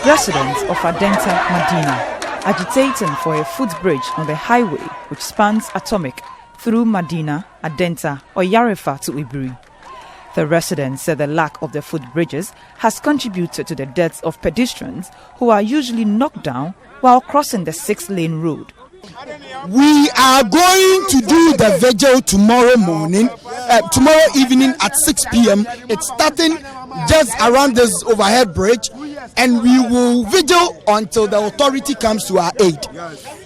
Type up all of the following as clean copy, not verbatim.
Residents of Adenta, Medina, agitating for a footbridge on the highway which spans Atomic through Medina, Adenta, or Yarefa to Ibri. The residents said the lack of the footbridges has contributed to the deaths of pedestrians who are usually knocked down while crossing the 6-lane road. We are going to do the vigil tomorrow evening at 6 p.m. It's starting just around this overhead bridge, and we will vigil until the authority comes to our aid.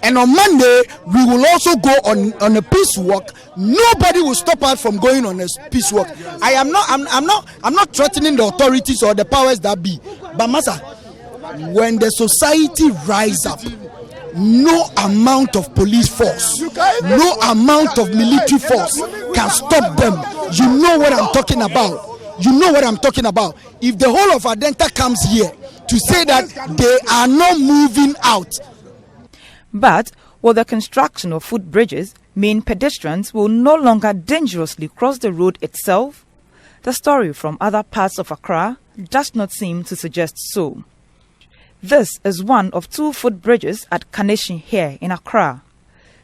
And on Monday, we will also go on a peace walk. Nobody will stop us from going on a peace walk. I'm not threatening the authorities or the powers that be. But Masa, when the society rise up, no amount of police force, no amount of military force can stop them. You know what I'm talking about. You know what I'm talking about. If the whole of Adenta comes here to say that they are not moving out. But will the construction of footbridges mean pedestrians will no longer dangerously cross the road itself? The story from other parts of Accra does not seem to suggest so. This is one of 2 footbridges at Kaneshie here in Accra.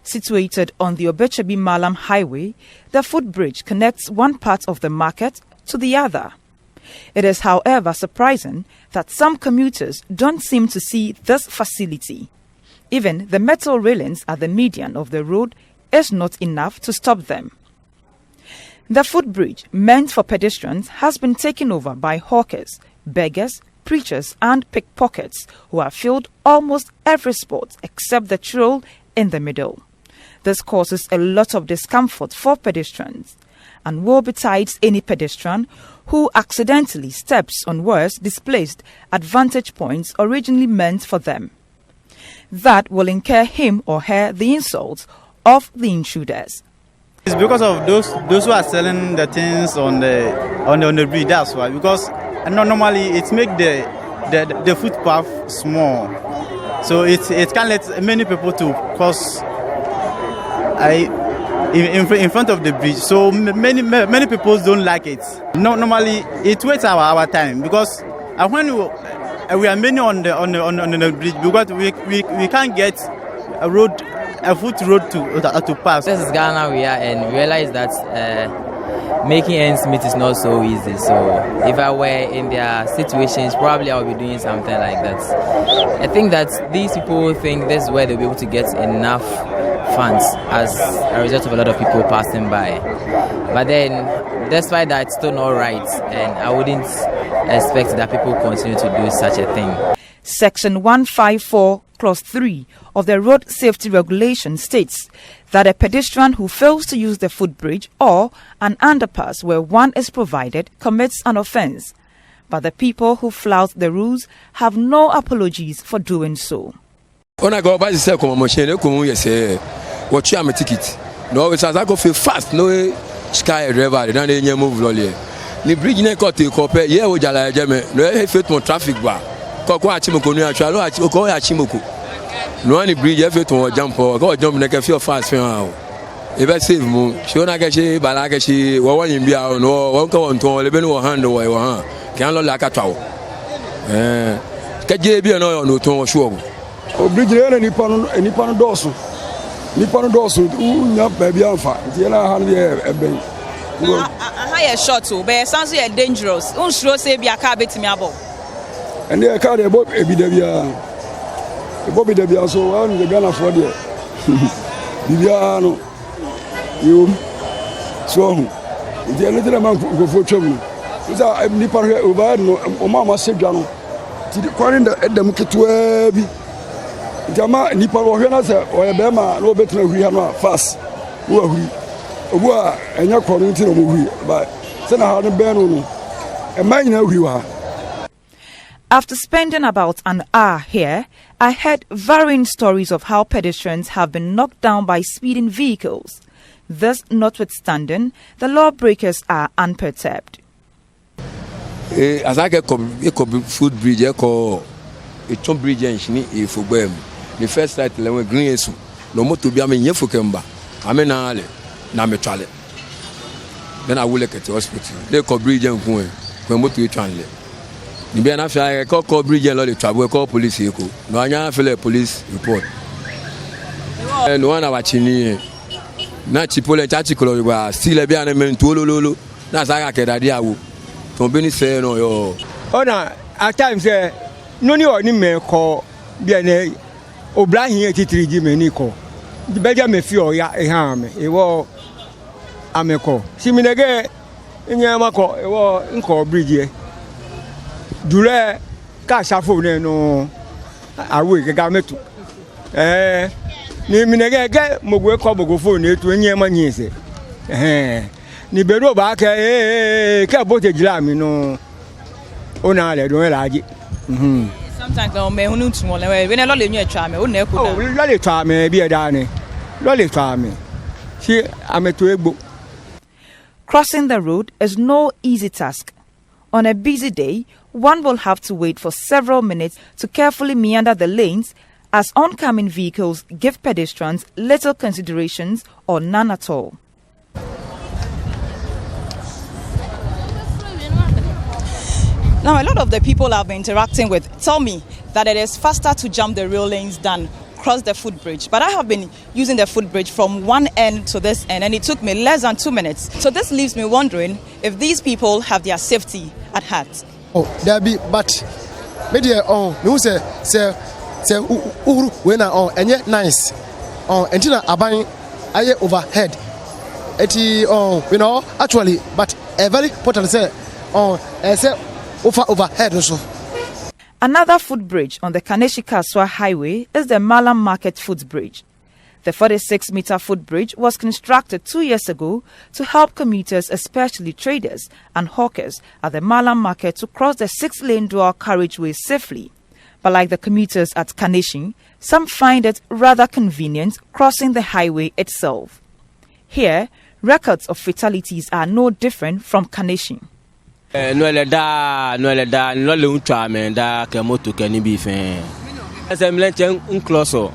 Situated on the Obechebi Malam Highway, the footbridge connects one part of the market to the other. It is, however, surprising that some commuters don't seem to see this facility. Even the metal railings at the median of the road is not enough to stop them. The footbridge, meant for pedestrians, has been taken over by hawkers, beggars, preachers and pickpockets who have filled almost every spot except the trail in the middle. This causes a lot of discomfort for pedestrians and woe betides any pedestrian who accidentally steps on worse displaced at vantage points originally meant for them. That will incur him or her the insults of the intruders. It's because of those who are selling the things on the bridge. That's why. Because normally it makes the footpath small, so it can let many people to cross in front of the bridge. So many people don't like it. Normally it wastes our time, because when we are many on the bridge, because we can't get a foot road to pass. This is Ghana we are, and we realize that making ends meet is not so easy. So if I were in their situations, probably I would be doing something like that. I think that these people think this is where they'll be able to get enough funds as a result of a lot of people passing by. But then, despite that, it's still not right, and I wouldn't expect that people continue to do such a thing. Section 154, Clause 3 of the Road Safety Regulation states that a pedestrian who fails to use the footbridge or an underpass where one is provided commits an offence. But the people who flout the rules have no apologies for doing so. When I go by the second machine, you say, "What you am a ticket?" No, it's as I go feel fast. No sky driver, then they move lolly. The bridge ne got to copy. Yeah, we jala jame. No, he fit more traffic bar. Koko achimoko ni achalo achimoko achimoko. No any bridge he fit to jump or go jump na feel fast fin. Ebe save mu. She ona ke she bala ke she wo wan bia no won ka won ton le be no hand wo han. Kan lo la ka tawo. Ke je bi no ton sure. O bridge le nipa no dosu. Nipa no dosu unya ba bia mfa. Ti na han ye ebe. Aha ye short o, be sounds ye dangerous. Unsuro say bia ka betimi abo. And they carry a bob every day. A Bobby Debia, so on the Ghana for the Bibiano. You so the little amount go for trouble. Is a nipper over no Mama said, Jano. To the quarry at the Muketwebi. Jama Nipper or Henasa or a Bema, no better we have not fast. Who are and your community movie, but send a hard banner. And mine know who you are. After spending about an hour here, I heard varying stories of how pedestrians have been knocked down by speeding vehicles. This notwithstanding, the lawbreakers are unperturbed. As I get food bridge, I call a tomb bridge and she for them. The first sight, when green is no more to be a man, for Kemba. I mean, Nametale. Then I will look at the hospital. They call bridge and when to translate. Ni be na fia call bridge and lolly trouble call police eko. No anya feel police report. No one about chini. Na chipole chachi kolo wa still be an men to lolo. Na saga ke dadi awo. To be ni say no yo. Ona at times no ni oni me call be an obla here titrigi me ni call. The beja me fi oya e ha me. E wo ameko. Si mi nege nyama ko e wo nko bridge. Dure ka shafo ne no awe ke ga metu. Ni mi nege ke mogwe ko bogo phone etu nyama nyese. Ni beru ba ke bote jila mi no ona le do laji. Sometimes no me hunu tun le we na lo le nyu atwa me o na eku da. Oh, lo le twa me bi e da ni. Lo le twa me. Si ameto egbo. Crossing the road is no easy task. On a busy day, one will have to wait for several minutes to carefully meander the lanes as oncoming vehicles give pedestrians little considerations or none at all. Now, a lot of the people I've been interacting with tell me that it is faster to jump the rail lanes than cross the footbridge. But I have been using the footbridge from one end to this end, and it took me less than 2 minutes. So this leaves me wondering if these people have their safety at heart. Oh, there be, but maybe no say when and yet nice. Until abang aye overhead. Actually, but a very important say overhead also. Another footbridge on the Kaneshi-Kaswa Highway is the Malam Market Footbridge. The 46-meter footbridge was constructed 2 years ago to help commuters, especially traders and hawkers at the Malam Market, to cross the 6-lane dual carriageway safely. But like the commuters at Kaneshi, some find it rather convenient crossing the highway itself. Here, records of fatalities are no different from Kaneshi. No le untra me da ke moto ke ni bi fe assemblance uncloso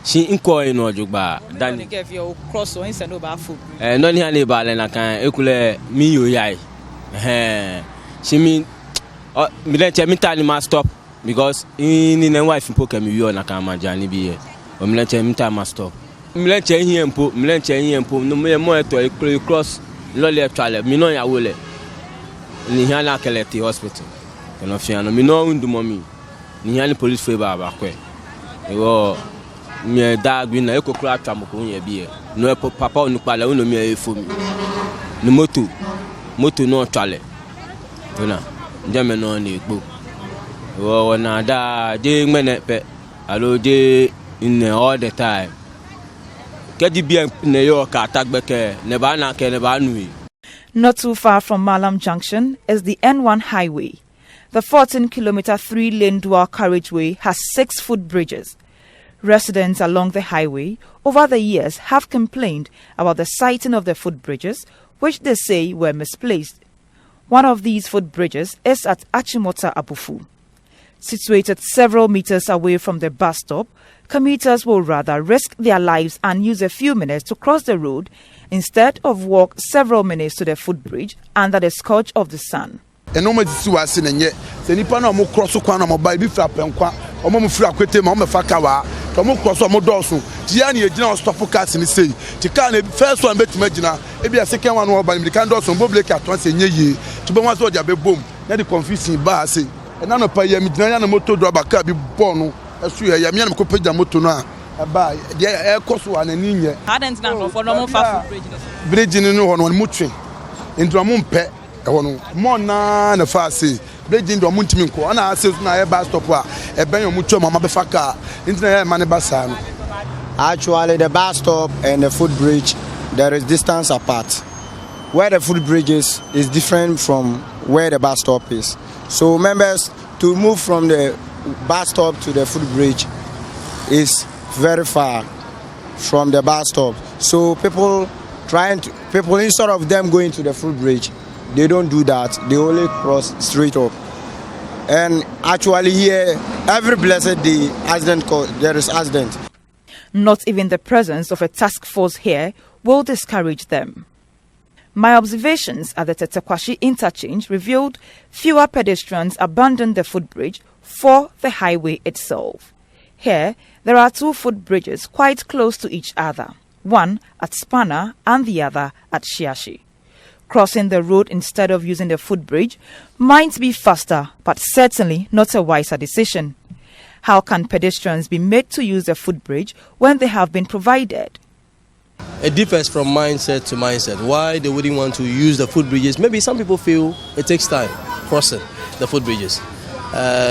shi inko ino jugba dan Give your cross or instead of foot. no ni ale ba le na kan ekule mi yo yai shi mi le che mi tani ma stop because in na wife mpo ke mi yo na kan ma jani bi o mi le che mi tani ma stop mi le che hie mpo no me mo eto cross lo le twale mi no ya wole ni hana keleti hospital kono fiano mi no undu momi ni hana police fe ba kwe ewo mi da gbi na ekokura atwa mko nya bi no papa onu pala unu mi efo mi ni moto no twale ona ndeme no na egbo ewo na da de ngmene pe alo de in all the time kedi bi ne yo ka tagbeke ne ba na ke ne ba nu. Not too far from Malam Junction is the N1 highway. The 14-kilometer 3-lane dual carriageway has 6 footbridges. Residents along the highway over the years have complained about the sighting of the footbridges, which they say were misplaced. One of these footbridges is at Achimota Abufu. Situated several meters away from the bus stop, commuters will rather risk their lives and use a few minutes to cross the road instead of walk several minutes to the footbridge under the scorch of the sun. Enoma disi wa se nenye se nipa na mo cross kwa na mobile bi fra penkwa omo mo fra kwete ma o me fa kawa to mo cross o mo doso ti ya na ejina stop cars ni sei ti car na first one betima gina e bia second one no ban mi kan doso bo break aton se nye yi ti bo wa so ja be bom na the confusing ba se e na no pa ya mi gina ya na moto do ba car bi bo no esu ya mi na me ko pagya moto no a ba de e koso wa na ni nye Hadn't na for no fa bridge ni no no mo twe ndro mo mpe ewono mo na fa se bridge ndo mo ntimi nko na ase na e bus stop a e ben yo mo twa mama be fa car ntina e ma ne basa no. Actually, the bus stop and the footbridge, there is distance apart. Where the footbridge is different from where the bus stop is. So members, to move from the bus stop to the footbridge is very far from the bus stop. So people instead of them going to the footbridge, they don't do that. They only cross straight up. And actually here, every blessed day, there is accident. Not even the presence of a task force here will discourage them. My observations at the Tetekwashi interchange revealed fewer pedestrians abandon the footbridge for the highway itself. Here, there are 2 footbridges quite close to each other, one at Spana and the other at Shiashi. Crossing the road instead of using the footbridge might be faster, but certainly not a wiser decision. How can pedestrians be made to use the footbridge when they have been provided? It differs from mindset to mindset. Why they wouldn't want to use the footbridges? Maybe some people feel it takes time crossing the footbridges.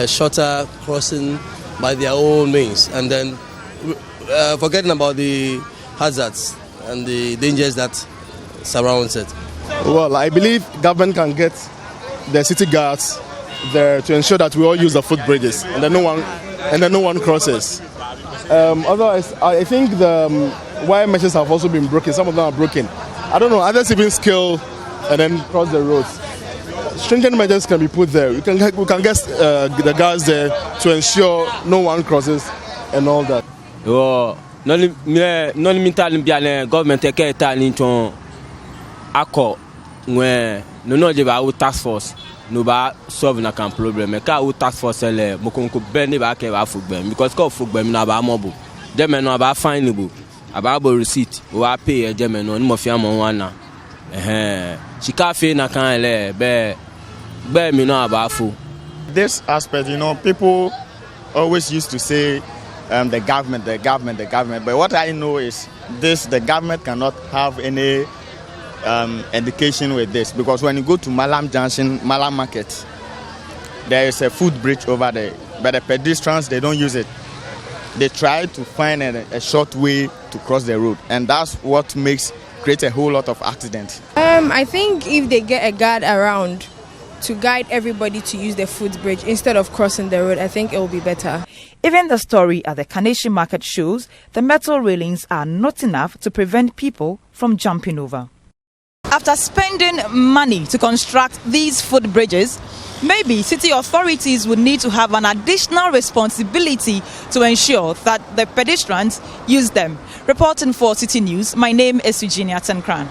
Shorter crossing by their own means, and then forgetting about the hazards and the dangers that surrounds it. Well, I believe government can get the city guards there to ensure that we all use the footbridges and then no one crosses. Otherwise, I think the wire meshes have also been broken. Some of them are broken. I don't know, others even scale and then cross the roads. Stringent measures can be put there. We can get the guards there to ensure no one crosses and all that. Government accord when no de task force no ba solve na kan problem e ka task force le mo ko be ne ba ke ba fugbem because ko fugbem na ba mobo dem no ba fine bu aba bo receipt wa pay e dem no mo fi amon wana sika fe na kan le be mi no aba fu. This aspect, people always used to say the government, but what I know is the government cannot have any education with this, because when you go to Malam Junction, Malam Market, there is a footbridge over there, but the pedestrians, they don't use it. They try to find a short way to cross the road, and that's what creates a whole lot of accidents. I think if they get a guard around to guide everybody to use the footbridge instead of crossing the road, I think it will be better. Even the story at the Kaneshi market shows the metal railings are not enough to prevent people from jumping over. After spending money to construct these footbridges, maybe city authorities would need to have an additional responsibility to ensure that the pedestrians use them. Reporting for Citi News, my name is Eugenia Tenkran.